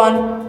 1،